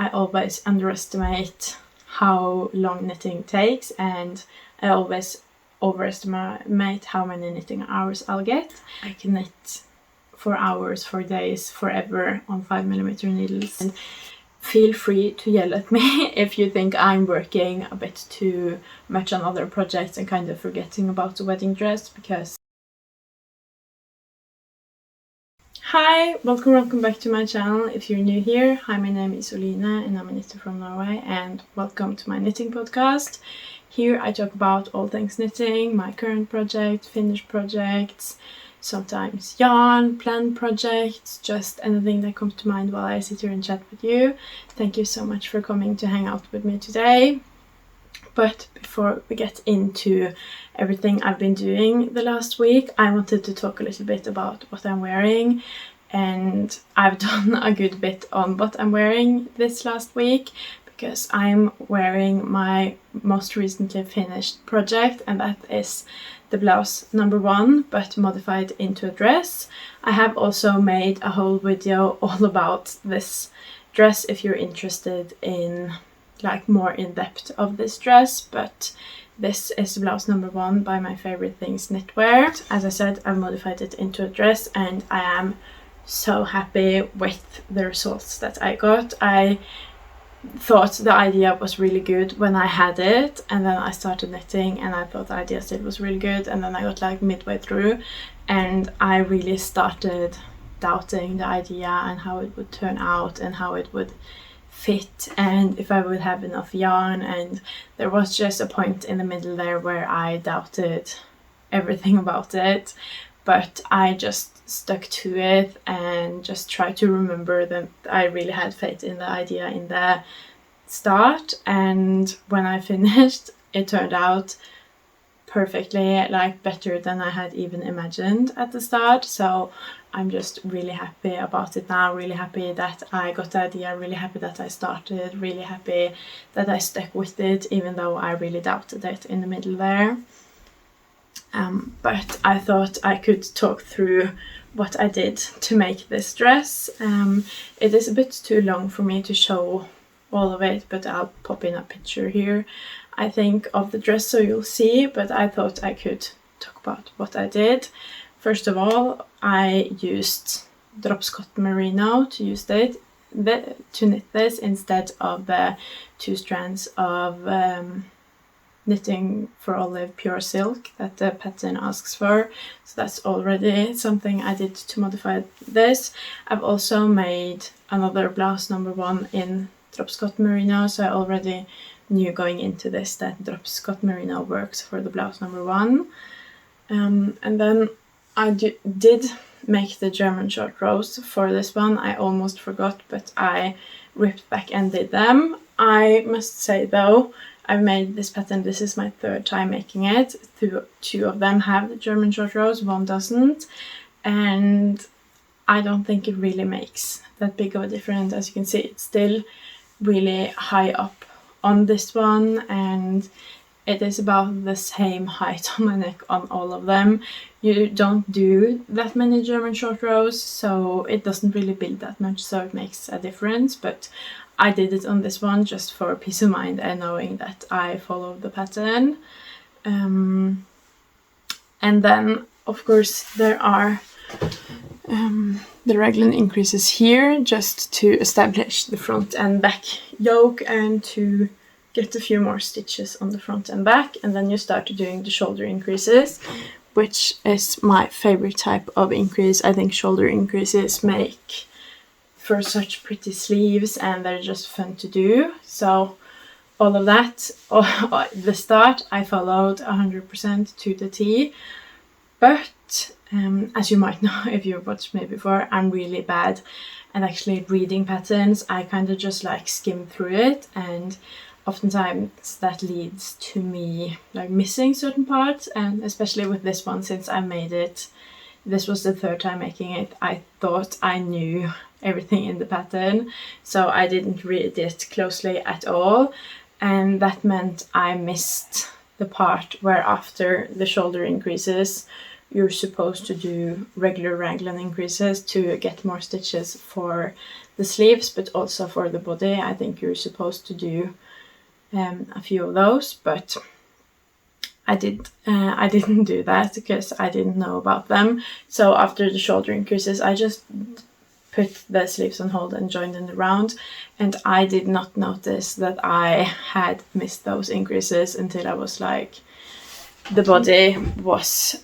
I always underestimate how long knitting takes, and I always overestimate how many knitting hours I'll get. I can knit for hours, for days, forever on 5mm needles. And feel free to yell at me if you think I'm working a bit too much on other projects and kind of forgetting about the wedding dress, because... Hi, welcome back to my channel. If you're new here, hi, my name is Oline and I'm a knitter from Norway, and welcome to my knitting podcast. Here I talk about all things knitting, my current project, finished projects, sometimes yarn, planned projects, just anything that comes to mind while I sit here and chat with you. Thank you so much for coming to hang out with me today. But before we get into everything I've been doing the last week, I wanted to talk a little bit about what I'm wearing. And I've done a good bit on what I'm wearing this last week, because I'm wearing my most recently finished project, and that is the Blouse No1, but modified into a dress. I have also made a whole video all about this dress if you're interested in like more in depth of this dress, but this is Blouse No1 by Myfavoritethings.knitwear. As I said, I've modified it into a dress and I am so happy with the results that I got. I thought the idea was really good when I had it, and then I started knitting and I thought the idea still was really good, and then I got like midway through and I really started doubting the idea and how it would turn out and how it would fit and if I would have enough yarn, and there was just a point in the middle there where I doubted everything about it, but I just stuck to it and just tried to remember that I really had faith in the idea in the start, and when I finished it turned out perfectly, like better than I had even imagined at the start. So I'm just really happy about it now, really happy that I got the idea, really happy that I started, really happy that I stuck with it even though I really doubted it in the middle there. But I thought I could talk through what I did to make this dress. It is a bit too long for me to show all of it, but I'll pop in a picture here, I think, of the dress so you'll see, but I thought I could talk about what I did. First of all, I used Drops Cotton Merino to knit this instead of the 2 strands of Knitting for Olive Pure Silk that the pattern asks for. So that's already something I did to modify this. I've also made another Blouse No1 in Drops Cotton Merino, so I already knew going into this that Drops Cotton Merino works for the Blouse No1. And then I did make the German short rows for this one. I almost forgot, but I ripped back and did them. I must say though, I've made this pattern, this is my 3rd time making it. 2 of them have the German short rows, 1 doesn't. And I don't think it really makes that big of a difference. As you can see, it's still really high up on this one, and it is about the same height on my neck on all of them. You don't do that many German short rows, so it doesn't really build that much, so it makes a difference, but I did it on this one just for peace of mind and knowing that I followed the pattern. And then of course there are the raglan increases here just to establish the front and back yoke and to get a few more stitches on the front and back, and then you start doing the shoulder increases, which is my favorite type of increase. I think shoulder increases make for such pretty sleeves and they're just fun to do. So all of that, the start I followed 100% to the T, but as you might know if you've watched me before, I'm really bad at actually reading patterns. I kind of just like skim through it, and oftentimes that leads to me like missing certain parts, and especially with this one, since I made it, this was the 3rd time making it, I thought I knew everything in the pattern, so I didn't read it closely at all, and that meant I missed the part where after the shoulder increases you're supposed to do regular raglan increases to get more stitches for the sleeves, but also for the body. I think you're supposed to do a few of those, but I didn't do that because I didn't know about them. So after the shoulder increases, I just put the sleeves on hold and joined in the round, and I did not notice that I had missed those increases until I was like, the body was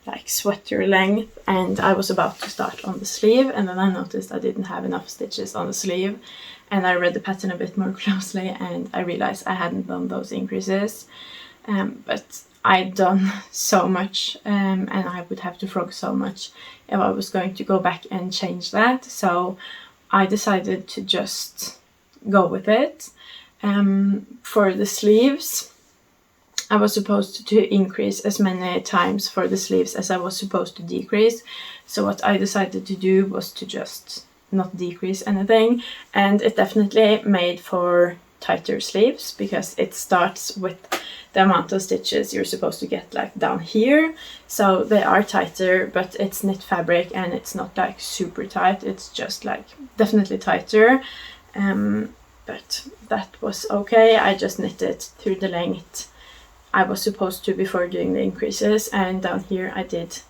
like sweater length, and I was about to start on the sleeve, and then I noticed I didn't have enough stitches on the sleeve, and I read the pattern a bit more closely, and I realized I hadn't done those increases. But I'd done so much, and I would have to frog so much if I was going to go back and change that. So I decided to just go with it. For the sleeves, I was supposed to increase as many times for the sleeves as I was supposed to decrease. So what I decided to do was to just not decrease anything, and it definitely made for tighter sleeves because it starts with the amount of stitches you're supposed to get like down here. So they are tighter, but it's knit fabric and it's not like super tight. It's just like definitely tighter. But that was okay. I just knitted through the length I was supposed to before doing the increases, and down here I did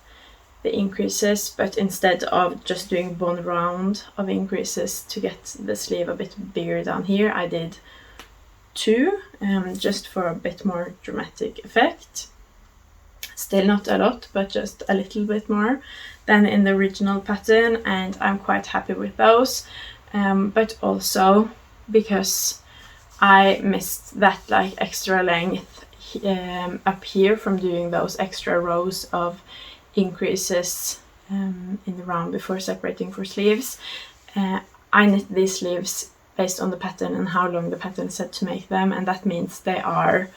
the increases, but instead of just doing one round of increases to get the sleeve a bit bigger down here, I did 2, just for a bit more dramatic effect. Still not a lot, but just a little bit more than in the original pattern, and I'm quite happy with those. But also because I missed that like extra length up here from doing those extra rows of increases in the round before separating for sleeves. I knit these sleeves based on the pattern and how long the pattern said to make them, and that means they are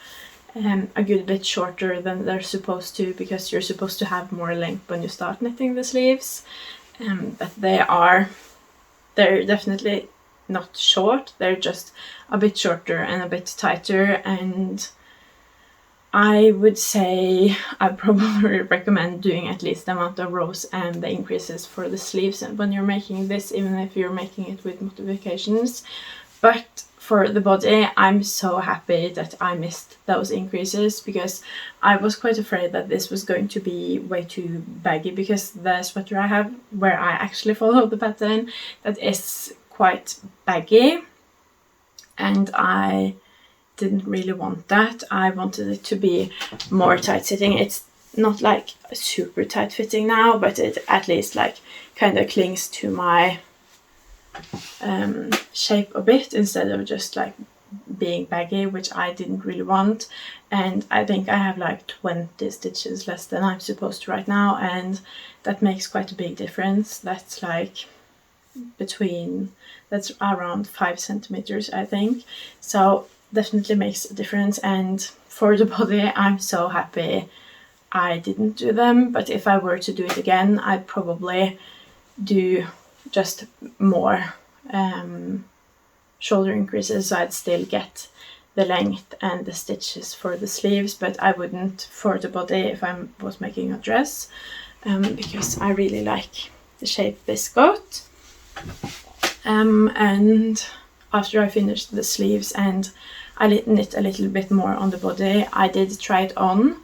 a good bit shorter than they're supposed to, because you're supposed to have more length when you start knitting the sleeves. But they're definitely not short, they're just a bit shorter and a bit tighter, and I would say I probably recommend doing at least the amount of rows and the increases for the sleeves when you're making this, even if you're making it with modifications. But for the body, I'm so happy that I missed those increases, because I was quite afraid that this was going to be way too baggy, because the sweater I have, where I actually follow the pattern, that is quite baggy, and I didn't really want that. I wanted it to be more tight fitting. It's not like super tight fitting now, but it at least like kind of clings to my shape a bit, instead of just like being baggy, which I didn't really want. And I think I have like 20 stitches less than I'm supposed to right now, and that makes quite a big difference. That's like that's around 5 centimeters, I think. So definitely makes a difference. And for the body, I'm so happy I didn't do them, but if I were to do it again, I'd probably do just more shoulder increases, so I'd still get the length and the stitches for the sleeves, but I wouldn't for the body if I was making a dress, because I really like the shape this got. And after I finished the sleeves and I knit a little bit more on the body, I did try it on,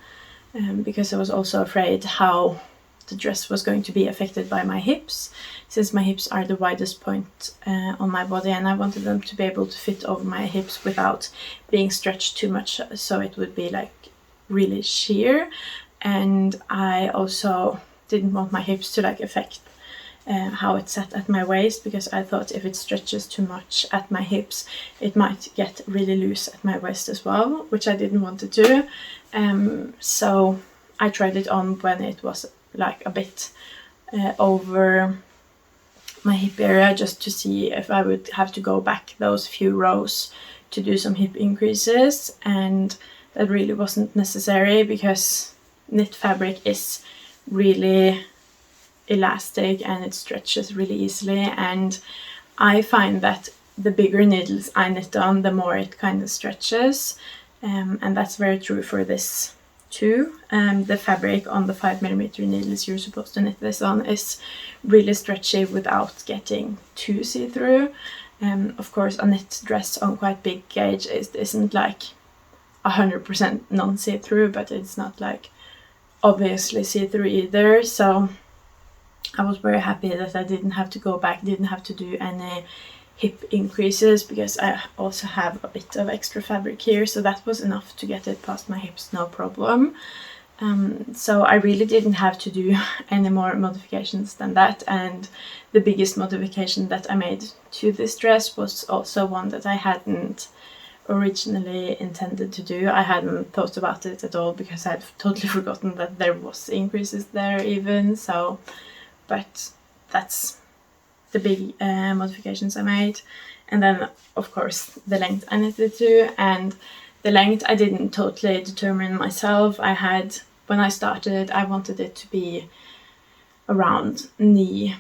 because I was also afraid how the dress was going to be affected by my hips, since my hips are the widest point on my body, and I wanted them to be able to fit over my hips without being stretched too much, so it would be like really sheer. And I also didn't want my hips to like affect how it sat at my waist, because I thought if it stretches too much at my hips, it might get really loose at my waist as well, which I didn't want it to. So I tried it on when it was like a bit over my hip area, just to see if I would have to go back those few rows to do some hip increases, and that really wasn't necessary, because knit fabric is really elastic and it stretches really easily, and I find that the bigger needles I knit on, the more it kind of stretches, and that's very true for this too. The fabric on the 5mm needles you're supposed to knit this on is really stretchy without getting too see-through. Of course, a knit dress on quite big gauge isn't like 100% non-see-through, but it's not like obviously see-through either. So I was very happy that I didn't have to go back, didn't have to do any hip increases, because I also have a bit of extra fabric here, so that was enough to get it past my hips, no problem. So I really didn't have to do any more modifications than that, and the biggest modification that I made to this dress was also one that I hadn't originally intended to do. I hadn't thought about it at all because I'd totally forgotten that there was increases there even, so but that's the big modifications I made. And then of course the length I knitted to, and the length I didn't totally determine myself. I had, when I started, I wanted it to be around knee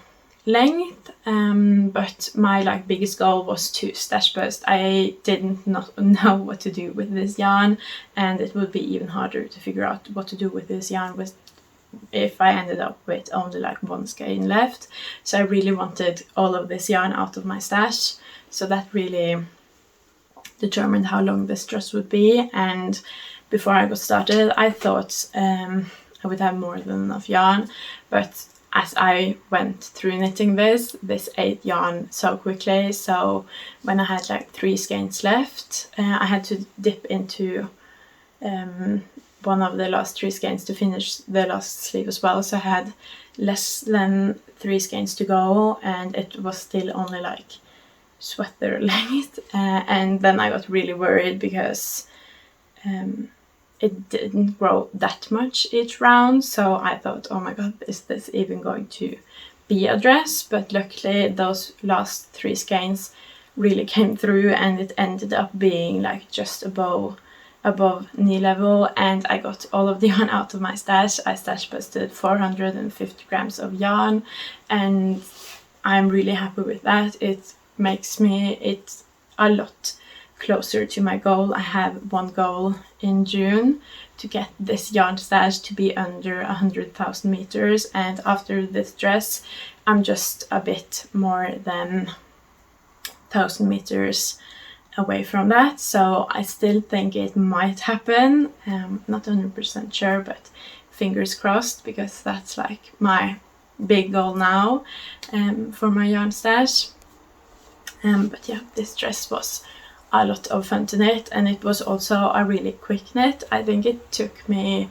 length, but my like biggest goal was to stash bust. I didn't not know what to do with this yarn, and it would be even harder to figure out what to do with this yarn if I ended up with only like one skein left. So I really wanted all of this yarn out of my stash, so that really determined how long this dress would be. And before I got started, I thought I would have more than enough yarn, but as I went through knitting this ate yarn so quickly. So when I had like 3 skeins left, I had to dip into one of the last 3 skeins to finish the last sleeve as well. So I had less than 3 skeins to go, and it was still only like sweater length. And then I got really worried because it didn't grow that much each round. So I thought, oh my god, is this even going to be a dress? But luckily those last 3 skeins really came through, and it ended up being like just above knee level, and I got all of the yarn out of my stash. I stash busted 450 grams of yarn, and I'm really happy with that. It makes it a lot closer to my goal. I have one goal in June to get this yarn stash to be under 100,000 meters, and after this dress I'm just a bit more than 1,000 meters away from that. So I still think it might happen. Not 100% sure, but fingers crossed, because that's like my big goal now for my yarn stash. But yeah, this dress was a lot of fun to knit, and it was also a really quick knit. I think it took me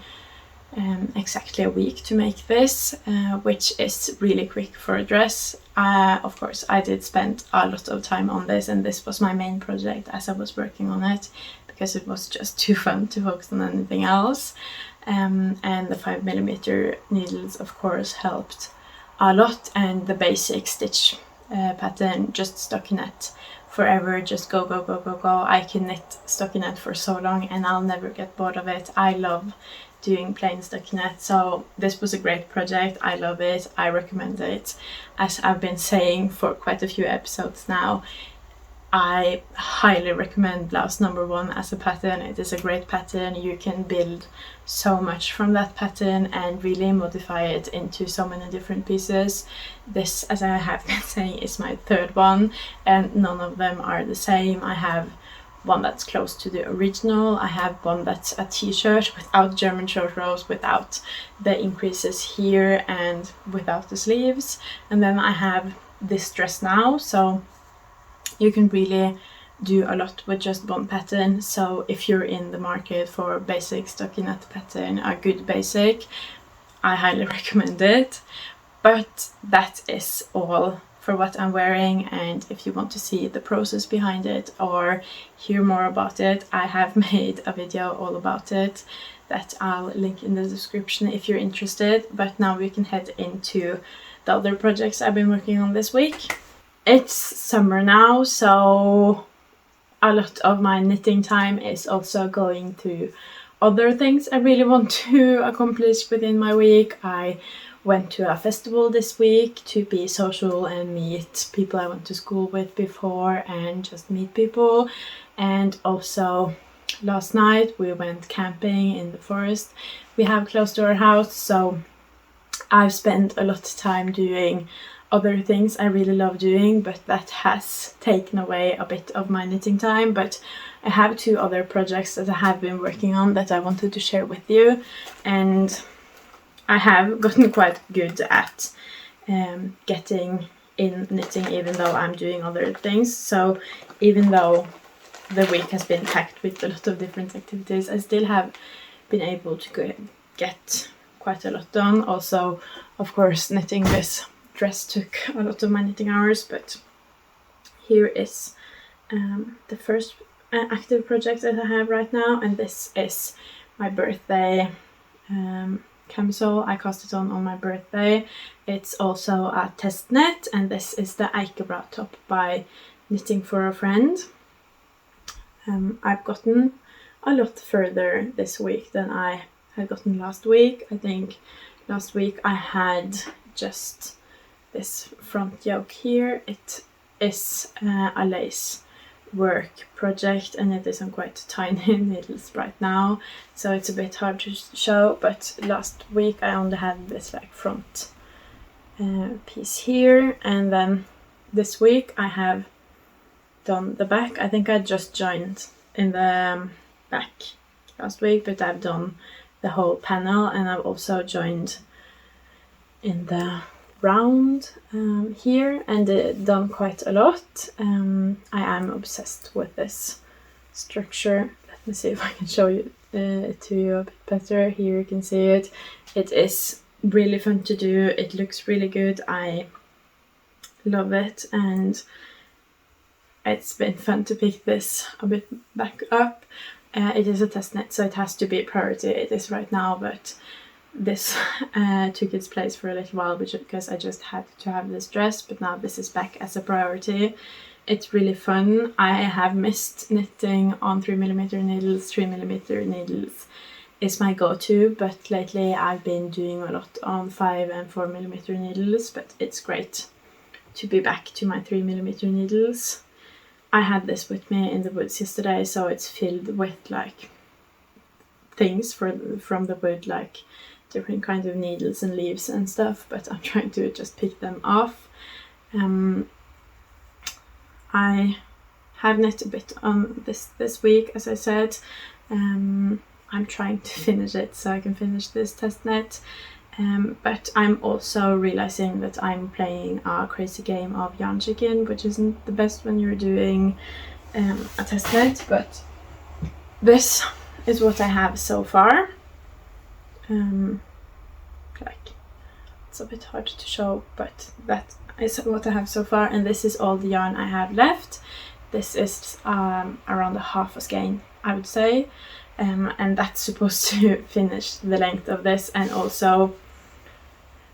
exactly a week to make this, which is really quick for a dress. Of course, I did spend a lot of time on this, and this was my main project as I was working on it, because it was just too fun to focus on anything else. And the 5mm needles of course helped a lot, and the basic stitch pattern, just stockinette forever, just go. I can knit stockinette for so long and I'll never get bored of it. I love doing plain stockinette, so this was a great project. I love it, I recommend it. As I've been saying for quite a few episodes now, I highly recommend Blouse No1 as a pattern. It is a great pattern. You can build so much from that pattern and really modify it into so many different pieces. This, as I have been saying, is my 3rd one, and none of them are the same. I have one that's close to the original. I have one that's a t-shirt without German short rows, without the increases here and without the sleeves. And then I have this dress now, so you can really do a lot with just one pattern. So if you're in the market for basic stockinette pattern, a good basic, I highly recommend it. But that is all for what I'm wearing, and if you want to see the process behind it or hear more about it, I have made a video all about it that I'll link in the description if you're interested. But now we can head into the other projects I've been working on this week. It's summer now, so a lot of my knitting time is also going to other things I really want to accomplish within my week. I went to a festival this week to be social and meet people I went to school with before and just meet people. And also last night we went camping in the forest we have close to our house, so I've spent a lot of time doing other things I really love doing, but that has taken away a bit of my knitting time. But I have 2 other projects that I have been working on that I wanted to share with you, and I have gotten quite good at getting in knitting even though I'm doing other things. So even though the week has been packed with a lot of different activities, I still have been able to get quite a lot done. Also, of course, knitting this dress took a lot of my knitting hours, but here is the first active project that I have right now, and this is my birthday camisole. I cast it on my birthday. It's also a Testknit, and this is the Eikeblad top by Knitting for a Friend. I've gotten a lot further this week than I had gotten last week. I think last week I had just this front yoke here. It is a lace work project, and it is on quite tiny needles right now, so it's a bit hard to show, but last week I only had this like front piece here, and then this week I have done the back. I think I just joined in the back last week, but I've done the whole panel, and I've also joined in the round here, and done quite a lot. I am obsessed with this structure. Let me see if I can show it to you a bit better. Here you can see it. It is really fun to do. It looks really good. I love it, and it's been fun to pick this a bit back up. It is a Testknit, so it has to be priority. It is right now, but this took its place for a little while because I just had to have this dress, but now this is back as a priority. It's really fun. I have missed knitting on 3mm needles. 3mm needles is my go-to, but lately I've been doing a lot on 5 and 4mm needles, but it's great to be back to my 3mm needles. I had this with me in the woods yesterday, so it's filled with like things from the wood, like different kinds of needles and leaves and stuff, but I'm trying to just pick them off. I have knit a bit on this week, as I said. I'm trying to finish it so I can finish this Testknit, but I'm also realizing that I'm playing a crazy game of yarn chicken, which isn't the best when you're doing a Testknit, but this is what I have so far. Like, it's a bit hard to show, but that is what I have so far, and this is all the yarn I have left. This is around a half a skein, I would say, and that's supposed to finish the length of this, and also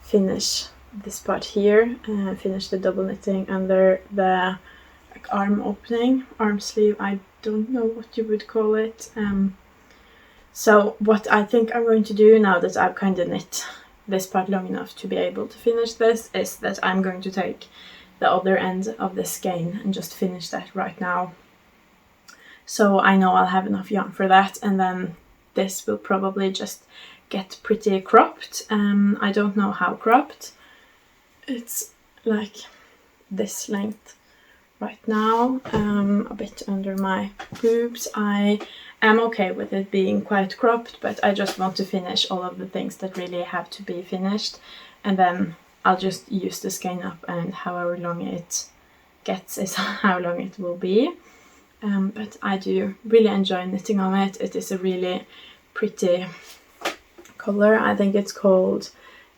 finish this part here, finish the double knitting under the like arm opening, arm sleeve, I don't know what you would call it. So what I think I'm going to do now that I've kind of knit this part long enough to be able to finish this is that I'm going to take the other end of the skein and just finish that right now. So I know I'll have enough yarn for that, and then this will probably just get pretty cropped. I don't know how cropped. It's like this length right now, a bit under my boobs. I am okay with it being quite cropped, but I just want to finish all of the things that really have to be finished, and then I'll just use the skein up, and however long it gets is how long it will be. But I do really enjoy knitting on it. It is a really pretty color. I think it's called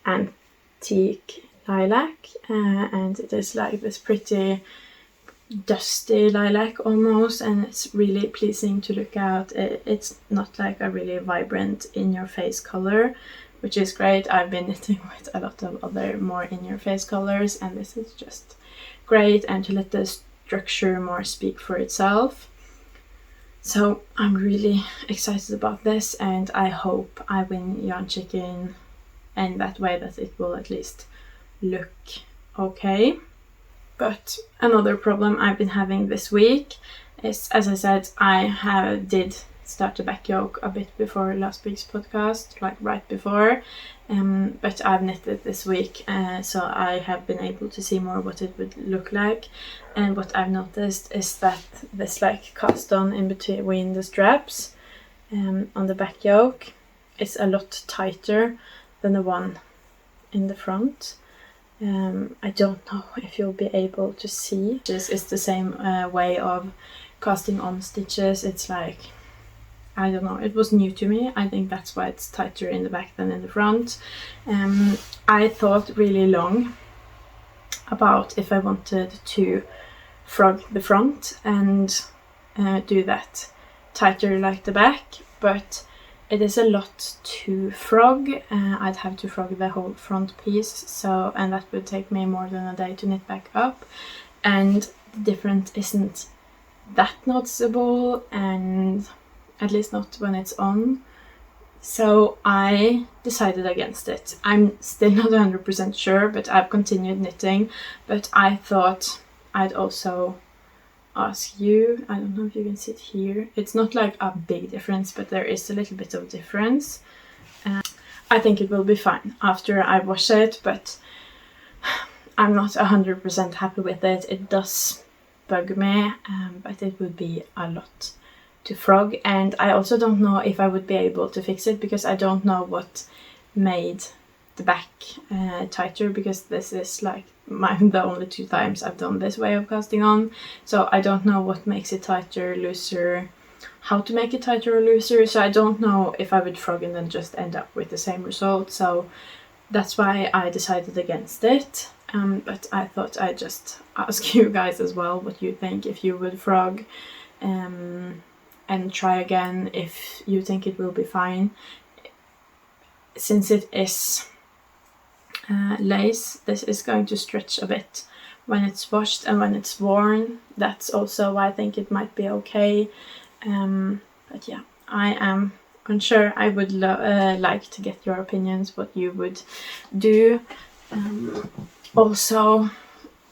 Antique Lilac, and it is like this pretty dusty lilac almost, and it's really pleasing to look at. It's not like a really vibrant in-your-face color, which is great. I've been knitting with a lot of other more in-your-face colors, and this is just great, and to let the structure more speak for itself. So I'm really excited about this, and I hope I win Yarn Chicken in that way that it will at least look okay. But another problem I've been having this week is, as I said, I did start the back yoke a bit before last week's podcast, like right before, but I've knitted this week, so I have been able to see more what it would look like. And what I've noticed is that this like cast on in between the straps on the back yoke is a lot tighter than the one in the front. I don't know if you'll be able to see. This is the same way of casting on stitches. It's like, I don't know, it was new to me. I think that's why it's tighter in the back than in the front. I thought really long about if I wanted to frog the front and do that tighter like the back, but it is a lot to frog. I'd have to frog the whole front piece, and that would take me more than a day to knit back up, and the difference isn't that noticeable, and at least not when it's on. So I decided against it. I'm still not 100% sure, but I've continued knitting. But I thought I'd also ask you. I don't know if you can see it here. It's not like a big difference, but there is a little bit of difference. I think it will be fine after I wash it, but I'm not 100% happy with it. It does bug me, but it would be a lot to frog, and I also don't know if I would be able to fix it, because I don't know what made the back tighter, because this is like the only 2 times I've done this way of casting on, so I don't know what makes it tighter, looser, how to make it tighter or looser, so I don't know if I would frog and then just end up with the same result. So that's why I decided against it, but I thought I'd just ask you guys as well what you think, if you would frog, and try again if you think it will be fine. Since it is lace, this is going to stretch a bit when it's washed and when it's worn. That's also why I think it might be okay. But yeah, I am unsure. I would like to get your opinions, what you would do. Also,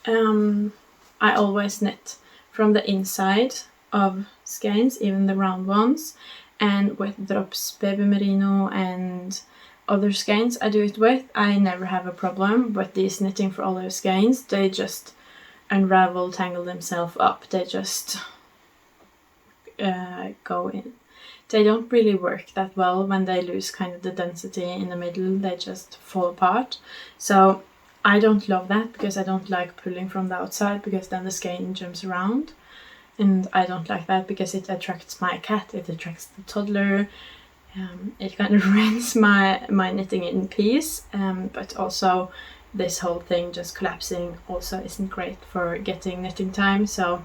I always knit from the inside of skeins, even the round ones, and with Drops Baby Merino and other skeins I do it with, I never have a problem. But these Knitting for Olive skeins, they just unravel, tangle themselves up. They just go in. They don't really work that well when they lose kind of the density in the middle. They just fall apart. So I don't love that, because I don't like pulling from the outside, because then the skein jumps around. And I don't like that because it attracts my cat, it attracts the toddler. It kind of ruins my knitting in peace. But also this whole thing just collapsing also isn't great for getting knitting time. So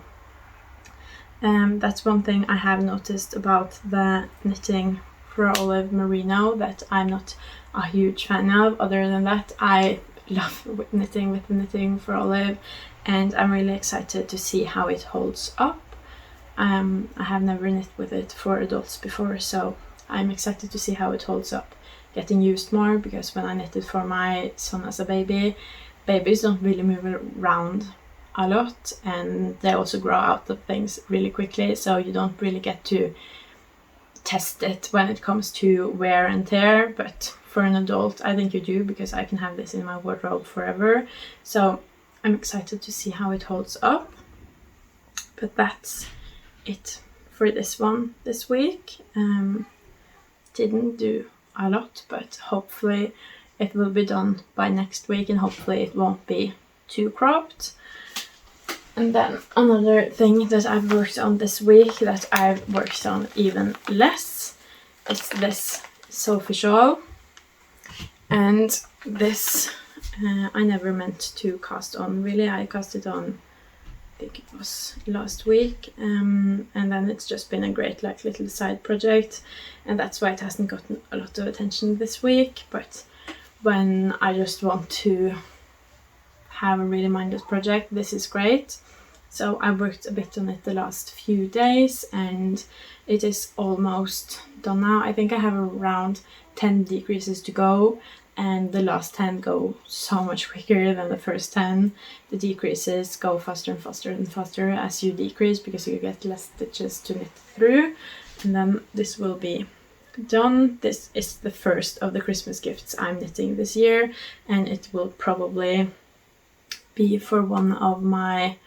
that's one thing I have noticed about the Knitting for Olive Merino that I'm not a huge fan of. Other than that, I love knitting with the Knitting for Olive, and I'm really excited to see how it holds up. I have never knit with it for adults before, so I'm excited to see how it holds up, getting used more, because when I knitted for my son as a baby, babies don't really move around a lot, and they also grow out of things really quickly, so you don't really get to test it when it comes to wear and tear. But for an adult, I think you do, because I can have this in my wardrobe forever. So I'm excited to see how it holds up. But that's it for this one this week. Didn't do a lot, but hopefully it will be done by next week, and hopefully it won't be too cropped. And then another thing that I've worked on this week that I've worked on even less is this Sophie shawl. And this I never meant to cast on, really. I cast it on, I think it was last week, and then it's just been a great like little side project, and that's why it hasn't gotten a lot of attention this week. But when I just want to have a really mindless project, this is great. So I worked a bit on it the last few days, and it is almost done now. I think I have around 10 decreases to go, and the last 10 go so much quicker than the first 10. The decreases go faster and faster and faster as you decrease, because you get less stitches to knit through. And then this will be done. This is the first of the Christmas gifts I'm knitting this year, and it will probably be for one of my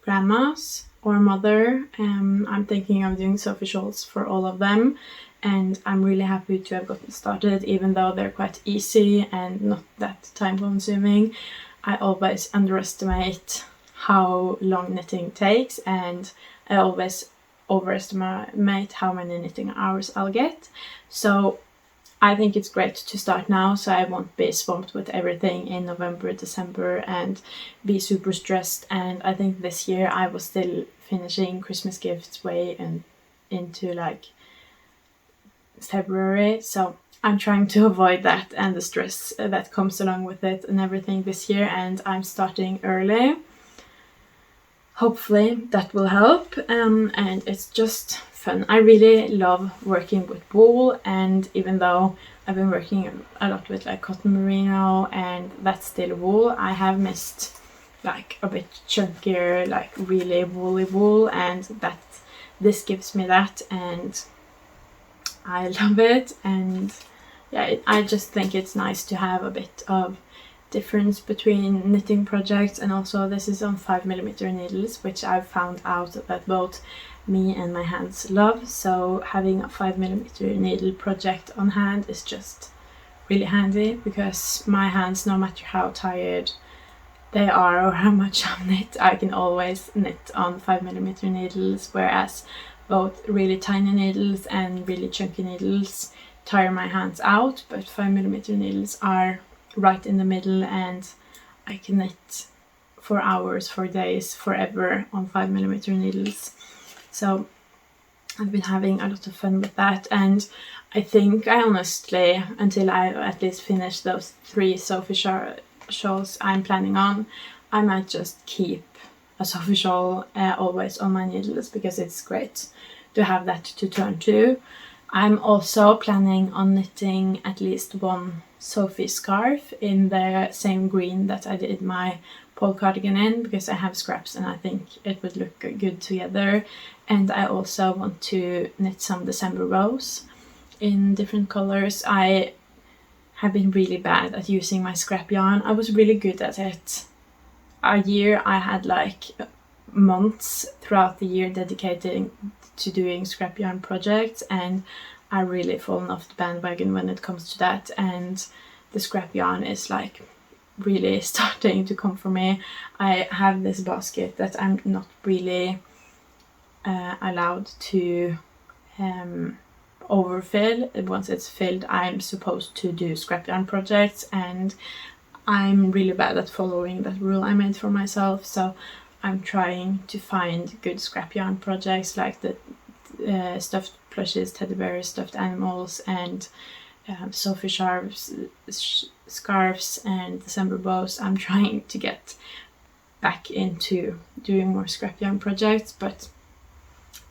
grandmas or mother. I'm thinking of doing Sophie shawls for all of them, and I'm really happy to have gotten started, even though they're quite easy and not that time consuming. I always underestimate how long knitting takes, and I always overestimate how many knitting hours I'll get. So I think it's great to start now, so I won't be swamped with everything in November, December and be super stressed. And I think this year I was still finishing Christmas gifts way and into like February, so I'm trying to avoid that and the stress that comes along with it and everything this year, and I'm starting early. Hopefully that will help, and it's just fun. I really love working with wool, and even though I've been working a lot with like cotton merino and that's still wool, I have missed like a bit chunkier, like really woolly wool, and that this gives me that, and I love it. And yeah, I just think it's nice to have a bit of difference between knitting projects. And also this is on 5mm needles, which I've found out that both me and my hands love, so having a 5mm needle project on hand is just really handy, because my hands, no matter how tired they are or how much I've knit, I can always knit on 5mm needles, whereas both really tiny needles and really chunky needles tire my hands out, but 5mm needles are right in the middle, and I can knit for hours, for days, forever on 5mm needles. So I've been having a lot of fun with that, and I think I honestly, until I at least finish those 3 Sophie shawls I'm planning on, I might just keep a Sophie shawl always on my needles, because it's great to have that to turn to. I'm also planning on knitting at least one Sophie scarf in the same green that I did my pole cardigan in, because I have scraps and I think it would look good together. And I also want to knit some December rose in different colors. I have been really bad at using my scrap yarn. I was really good at it a year. I had like months throughout the year dedicating to doing scrap yarn projects, and I really fallen off the bandwagon when it comes to that, and the scrap yarn is like really starting to come for me. I have this basket that I'm not really allowed to overfill. Once it's filled, I'm supposed to do scrap yarn projects, and I'm really bad at following that rule I made for myself. So I'm trying to find good scrap yarn projects, like the stuffed plushes, teddy bears, stuffed animals, and Sophie scarves and December bows. I'm trying to get back into doing more scrap yarn projects, but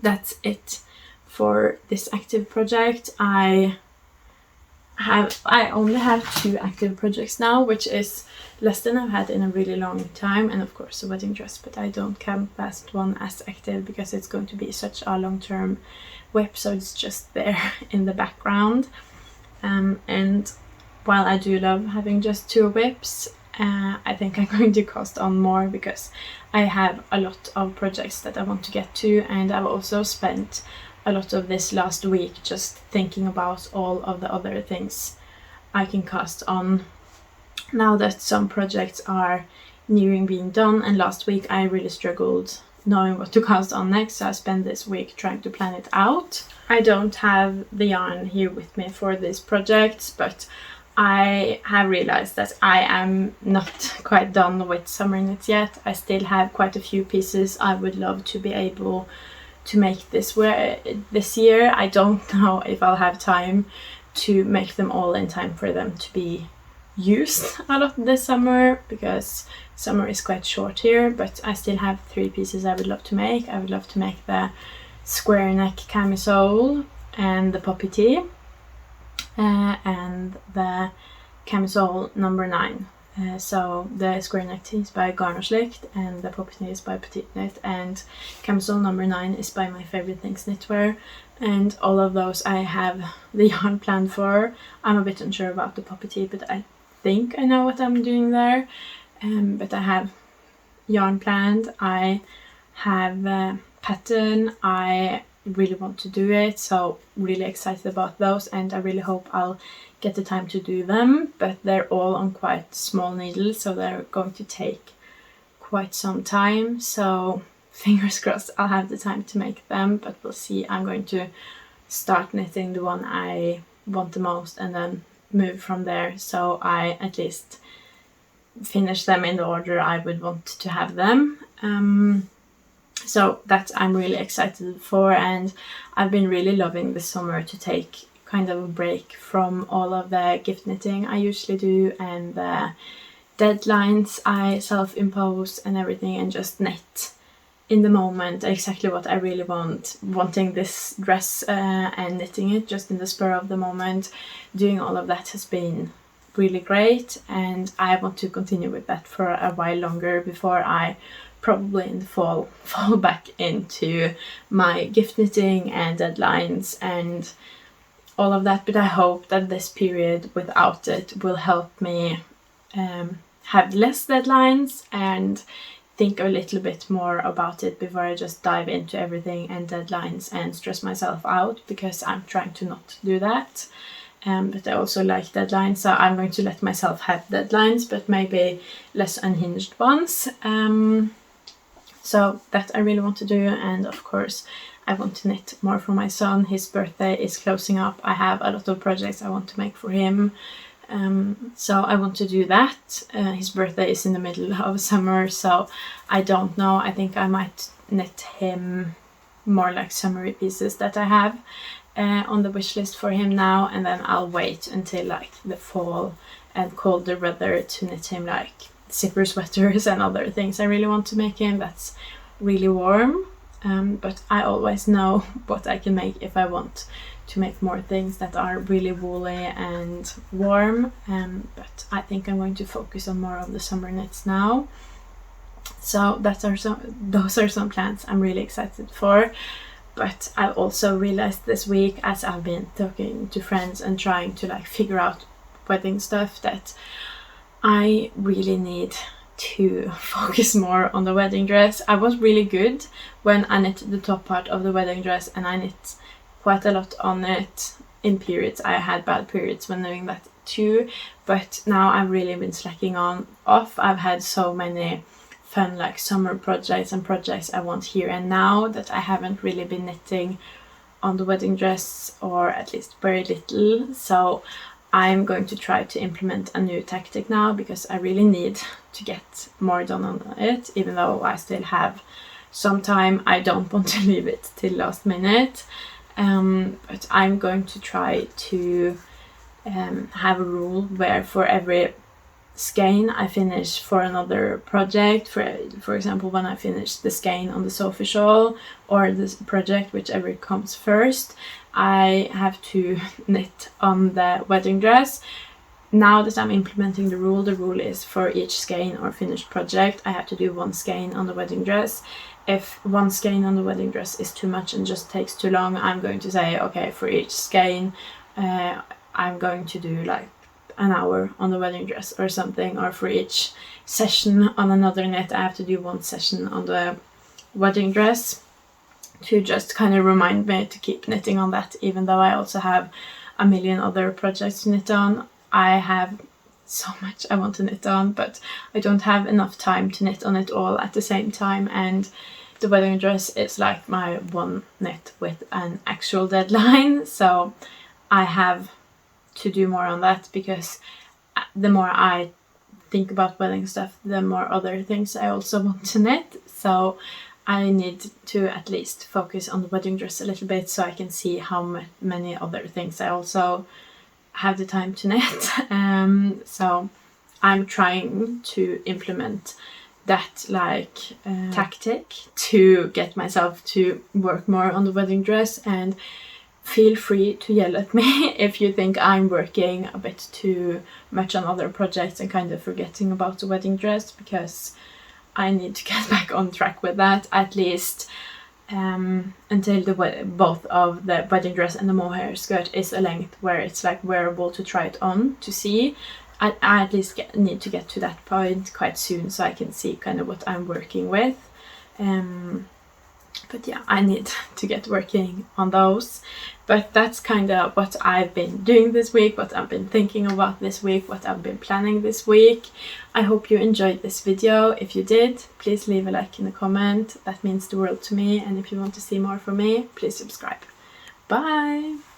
that's it for this active project. I only have 2 active projects now, which is less than I've had in a really long time, and of course a wedding dress, but I don't count that one as active because it's going to be such a long-term whip, so it's just there in the background. And while I do love having just 2 whips, I think I'm going to cost on more, because I have a lot of projects that I want to get to, and I've also spent a lot of this last week just thinking about all of the other things I can cast on now that some projects are nearing being done. And last week I really struggled knowing what to cast on next, so I spent this week trying to plan it out. I don't have the yarn here with me for these projects, but I have realized that I am not quite done with summer knits yet. I still have quite a few pieces I would love to be able to make this year. I don't know if I'll have time to make them all in time for them to be used a lot this summer, because summer is quite short here. But I still have 3 pieces I would love to make. I would love to make the square neck camisole and the poppy tee, and the Camisole No9. So the square neck tee is by Garnogslikt and the poppy knit is by Petiteknit, and Camisole No9 is by Myfavoritethings.knitwear, and all of those I have the yarn planned for. I'm a bit unsure about the poppy tee, but I think I know what I'm doing there. But I have yarn planned, I have a pattern, I really want to do it, so really excited about those, and I really hope I'll get the time to do them, but they're all on quite small needles, so they're going to take quite some time, so fingers crossed I'll have the time to make them, but we'll see. I'm going to start knitting the one I want the most and then move from there, so I at least finish them in the order I would want to have them. So that I'm really excited for, and I've been really loving this summer to take kind of a break from all of the gift knitting I usually do and the deadlines I self-impose and everything, and just knit in the moment exactly what I really want, wanting this dress and knitting it just in the spur of the moment. Doing all of that has been really great, and I want to continue with that for a while longer before I probably in the fall back into my gift knitting and deadlines and all of that. But I hope that this period without it will help me have less deadlines and think a little bit more about it before I just dive into everything and deadlines and stress myself out, because I'm trying to not do that. But I also like deadlines, so I'm going to let myself have deadlines, but maybe less unhinged ones. So that I really want to do, and of course I want to knit more for my son. His birthday is closing up. I have a lot of projects I want to make for him, so I want to do that. His birthday is in the middle of summer, so I don't know. I think I might knit him more like summery pieces that I have on the wish list for him now, and then I'll wait until like the fall and colder weather to knit him like zipper sweaters and other things I really want to make him that's really warm. But I always know what I can make if I want to make more things that are really woolly and warm. But I think I'm going to focus on more of the summer knits now. So those are some plans I'm really excited for. But I also realized this week, as I've been talking to friends and trying to like figure out wedding stuff, that I really need to focus more on the wedding dress. I was really good when I knit the top part of the wedding dress, and I knit quite a lot on it in periods. I had bad periods when doing that too, but now I've really been slacking off. I've had so many fun like summer projects and projects I want here and now that I haven't really been knitting on the wedding dress, or at least very little. So I'm going to try to implement a new tactic now, because I really need to get more done on it. Even though I still have some time, I don't want to leave it till last minute. But I'm going to try to have a rule where for every skein I finish for another project, for example when I finish the skein on the Sophie shawl or this project, whichever comes first, I have to knit on the wedding dress. Now that I'm implementing the rule is for each skein or finished project I have to do one skein on the wedding dress. If one skein on the wedding dress is too much and just takes too long, I'm going to say, okay, for each skein I'm going to do like an hour on the wedding dress or something, or for each session on another knit I have to do one session on the wedding dress, to just kind of remind me to keep knitting on that, even though I also have a million other projects to knit on. I have so much I want to knit on, but I don't have enough time to knit on it all at the same time, and the wedding dress is like my one knit with an actual deadline, so I have to do more on that, because the more I think about wedding stuff, the more other things I also want to knit. So I need to at least focus on the wedding dress a little bit, so I can see how many other things I also have the time to knit. So I'm trying to implement that like tactic to get myself to work more on the wedding dress, and feel free to yell at me if you think I'm working a bit too much on other projects and kind of forgetting about the wedding dress, because I need to get back on track with that, at least until both of the wedding dress and the mohair skirt is a length where it's like wearable to try it on to see. I at least need to get to that point quite soon, so I can see kind of what I'm working with. But yeah, I need to get working on those. But that's kind of what I've been doing this week, what I've been thinking about this week, what I've been planning this week. I hope you enjoyed this video. If you did, please leave a like in the comment. That means the world to me. And if you want to see more from me, please subscribe. Bye!